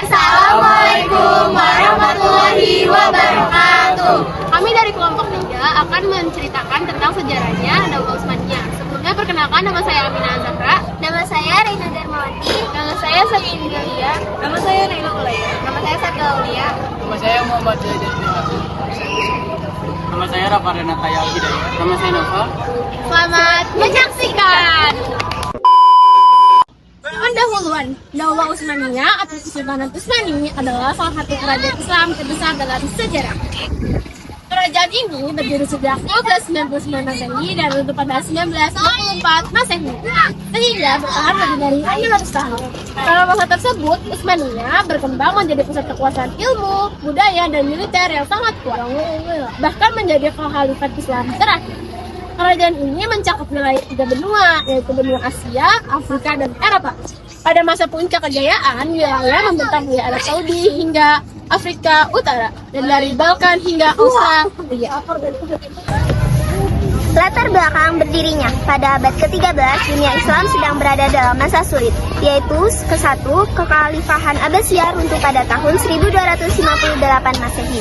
Assalamualaikum warahmatullahi wabarakatuh. Kami dari kelompok 3 akan menceritakan tentang sejarahnya Daulah Utsmaniyah. Sebelumnya perkenalkan, nama saya Aminah Zahra. Nama saya Reina Darmawati. Nama saya Sami Indalia. Nama saya Reina Ulaya. Nama saya Satya Aulia. Nama saya Muhammad Zaidin. Nama saya Rafa Renata Hidayah. Nama saya Nova. Selamat menyaksikan. Pendahuluan, Daulah Utsmaniyah atau Kesultanan Utsmani adalah salah satu kerajaan Islam terbesar dalam sejarah. Kerajaan ini berdiri sejak 1299 Masehi dan runtuh pada 1924 Masehi, sehingga bertahan lebih dari 600 tahun. Pada masa tersebut, Utsmaniyah berkembang menjadi pusat kekuasaan ilmu, budaya, dan militer yang sangat kuat, bahkan menjadi khalifat Islam terakhir. Kerajaan ini mencakup wilayah 3 benua, yaitu benua Asia, Afrika, dan Eropa. Pada masa puncak kejayaan, wilayah membentang dari Arab Saudi hingga Afrika Utara, dan dari Balkan hingga Australia. Latar belakang berdirinya, pada abad ke-13 dunia Islam sedang berada dalam masa sulit, yaitu ke-1 kekhalifahan Abbasiyah runtuh pada tahun 1258 Masehi.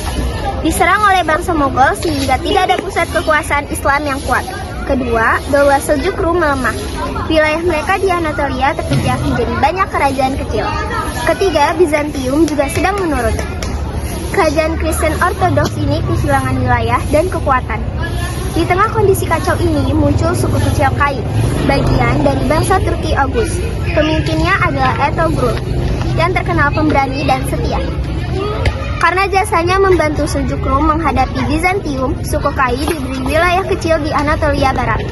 Diserang oleh bangsa Mogol sehingga tidak ada pusat kekuasaan Islam yang kuat. Kedua, Daulah Seljuk Rum melemah. Wilayah mereka di Anatolia terpecah menjadi banyak kerajaan kecil. Ketiga, Bizantium juga sedang menurun. Kerajaan Kristen Ortodoks ini kehilangan wilayah dan kekuatan. Di tengah kondisi kacau ini muncul suku kecil Kai, bagian dari bangsa Turki Oghuz. Pemimpinnya adalah Ertugrul, yang terkenal pemberani dan setia. Karena jasanya membantu Seljukrum menghadapi Bizantium, suku Kai diberi wilayah kecil di Anatolia Barat.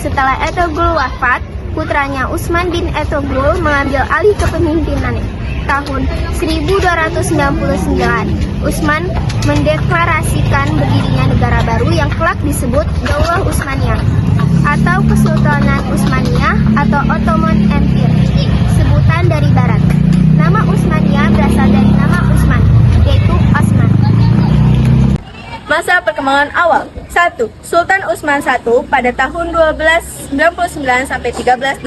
Setelah Ertugrul wafat, putranya Utsman bin Ertugrul mengambil alih kepemimpinannya. Tahun 1299, Utsman mendeklarasikan berdirinya negara baru yang kelak disebut Daulah Utsmaniyah atau Kesultanan Utsmaniyah atau Ottoman Empire, sebutan dari barat. Nama Utsmaniyah berasal dari nama Utsman, yaitu Osman. Masa perkembangan awal. 1. Sultan Utsman I pada tahun 1299 sampai 1326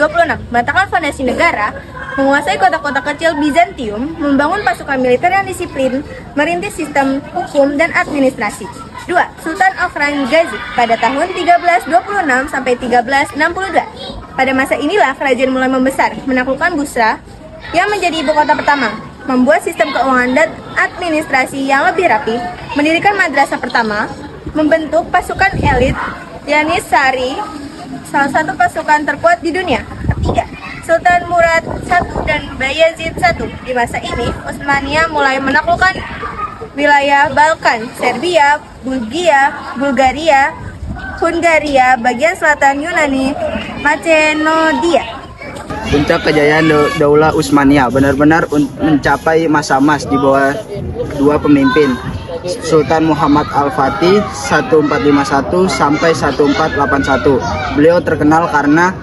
meletakkan fondasi negara, menguasai kota-kota kecil Bizantium, membangun pasukan militer yang disiplin, merintis sistem hukum dan administrasi. 2. Sultan Orhan Gazi pada tahun 1326 sampai 1362. Pada masa inilah kerajaan mulai membesar, menaklukkan Busra yang menjadi ibu kota pertama, membuat sistem keuangan dan administrasi yang lebih rapi, mendirikan madrasah pertama, membentuk pasukan elit Janissary, salah satu pasukan terkuat di dunia. Ketiga, Sultan Murad I dan Bayezid I. Di masa ini, Utsmaniyah mulai menaklukkan wilayah Balkan, Serbia, Bulgaria, Hungaria, bagian selatan Yunani, Macedonia. Puncak kejayaan Daulah Utsmaniyah benar-benar mencapai masa emas di bawah dua pemimpin, Sultan Muhammad Al-Fatih 1451 sampai 1481. Beliau terkenal karena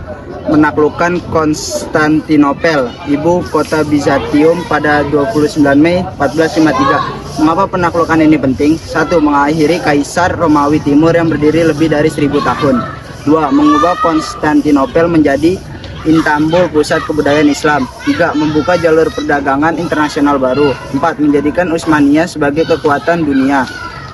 menaklukkan Konstantinopel, ibu kota Bizantium pada 29 Mei 1453. Mengapa penaklukan ini penting? 1. Mengakhiri Kaisar Romawi Timur yang berdiri lebih dari 1000 tahun. 2. Mengubah Konstantinopel menjadi Istanbul, pusat kebudayaan Islam. 3. Membuka jalur perdagangan internasional baru. 4. Menjadikan Utsmaniyah sebagai kekuatan dunia.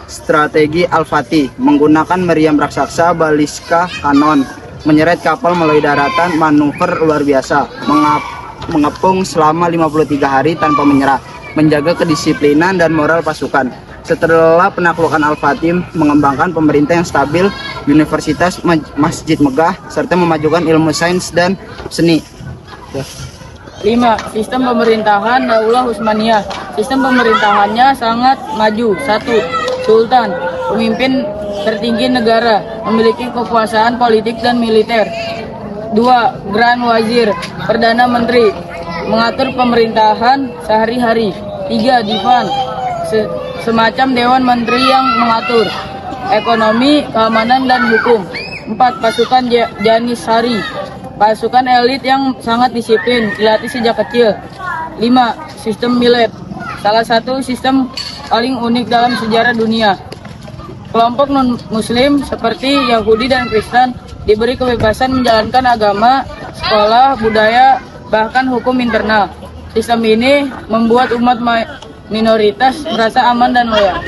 Strategi Al-Fatih menggunakan meriam raksasa, baliska, kanon, menyeret kapal melalui daratan, manuver luar biasa, mengepung selama 53 hari tanpa menyerah, menjaga kedisiplinan dan moral pasukan. Setelah penaklukan Al-Fatih, mengembangkan pemerintah yang stabil, universitas, masjid megah, serta memajukan ilmu sains dan seni. 5. Sistem pemerintahan Daulah Utsmaniyah. Sistem pemerintahannya sangat maju. 1. Sultan, pemimpin tertinggi negara, memiliki kekuasaan politik dan militer. 2. Grand Wazir, Perdana Menteri, mengatur pemerintahan sehari-hari. 3. Divan, semacam Dewan Menteri yang mengatur ekonomi, keamanan, dan hukum. 4. Pasukan Janissary, pasukan elit yang sangat disiplin, dilatih sejak kecil. 5. Sistem millet, salah satu sistem paling unik dalam sejarah dunia. Kelompok non-muslim seperti Yahudi dan Kristen diberi kebebasan menjalankan agama, sekolah, budaya, bahkan hukum internal. Sistem ini membuat umat minoritas merasa aman dan loyal.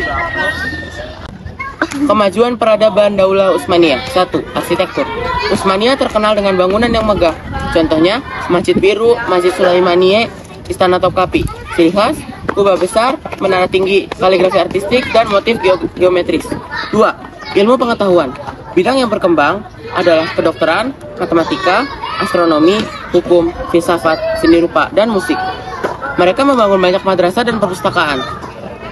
Kemajuan peradaban Daulah Utsmaniyah. 1. Arsitektur. Utsmaniyah terkenal dengan bangunan yang megah. Contohnya, Masjid Biru, Masjid Sulaimaniyah, Istana Topkapi. Ciri khas, kubah besar, menara tinggi, kaligrafi artistik, dan motif geometris. 2. Ilmu pengetahuan. Bidang yang berkembang adalah kedokteran, matematika, astronomi, hukum, filsafat, seni rupa, dan musik. Mereka membangun banyak madrasah dan perpustakaan.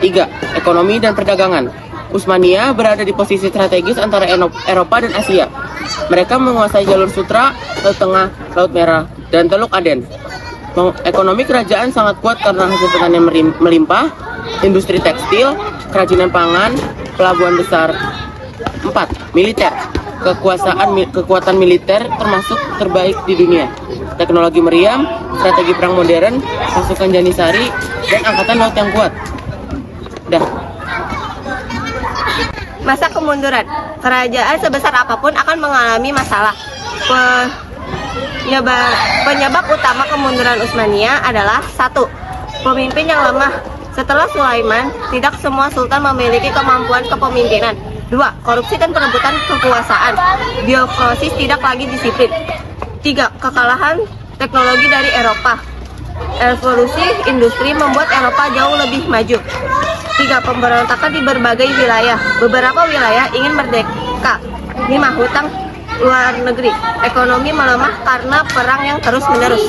3. Ekonomi dan perdagangan. Utsmaniyah berada di posisi strategis antara Eropa dan Asia. Mereka menguasai jalur Sutra, Laut Tengah, Laut Merah, dan Teluk Aden. Ekonomi kerajaan sangat kuat karena hasil pertanian melimpah, industri tekstil, kerajinan pangan, pelabuhan besar. 4. Militer. Kekuatan militer termasuk terbaik di dunia. Teknologi meriam, strategi perang modern, pasukan Janisari, dan angkatan laut yang kuat. Masa kemunduran. Kerajaan sebesar apapun akan mengalami masalah. Penyebab utama kemunduran Utsmaniyah adalah 1. Pemimpin yang lemah. Setelah Sulaiman, tidak semua sultan memiliki kemampuan kepemimpinan. 2. Korupsi dan perebutan kekuasaan. Birokrasi tidak lagi disiplin. 3. Kekalahan teknologi dari Eropa. Evolusi industri membuat Eropa jauh lebih maju. 3. Pemberontakan di berbagai wilayah. Beberapa wilayah ingin merdeka. 5. Hutang luar negeri. Ekonomi melemah karena perang yang terus-menerus.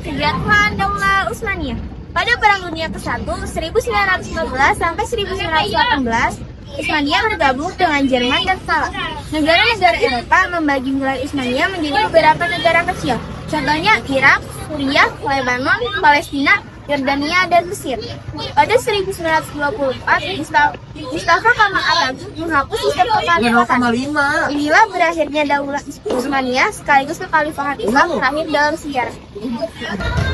Kejatuhan Daulah Utsmaniyah. Pada Perang Dunia ke-1, 1914 sampai 1918, Utsmaniyah bergabung dengan Jerman dan kalah. Negara-negara Eropa membagi wilayah Utsmaniyah menjadi beberapa negara kecil. Contohnya Irak, Suriah, Lebanon, Palestina, Yordania, dan Mesir. Pada 1924, Mustafa Kemal Atatürk menghapus sistem kekhalifahan. Inilah berakhirnya Daulah Utsmaniyah sekaligus kekhalifahan Islam terakhir dalam sejarah.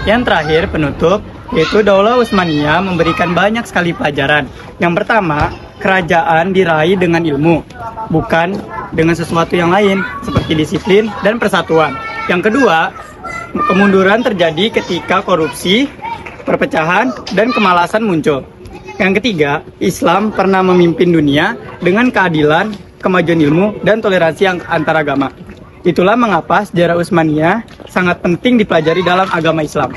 Yang terakhir, penutup, yaitu Daulah Utsmaniyah memberikan banyak sekali pelajaran. Yang pertama, kerajaan diraih dengan ilmu, bukan dengan sesuatu yang lain, seperti disiplin dan persatuan. Yang kedua, kemunduran terjadi ketika korupsi, perpecahan, dan kemalasan muncul. Yang ketiga, Islam pernah memimpin dunia dengan keadilan, kemajuan ilmu, dan toleransi yang antaragama. Itulah mengapa sejarah Utsmaniyah sangat penting dipelajari dalam agama Islam.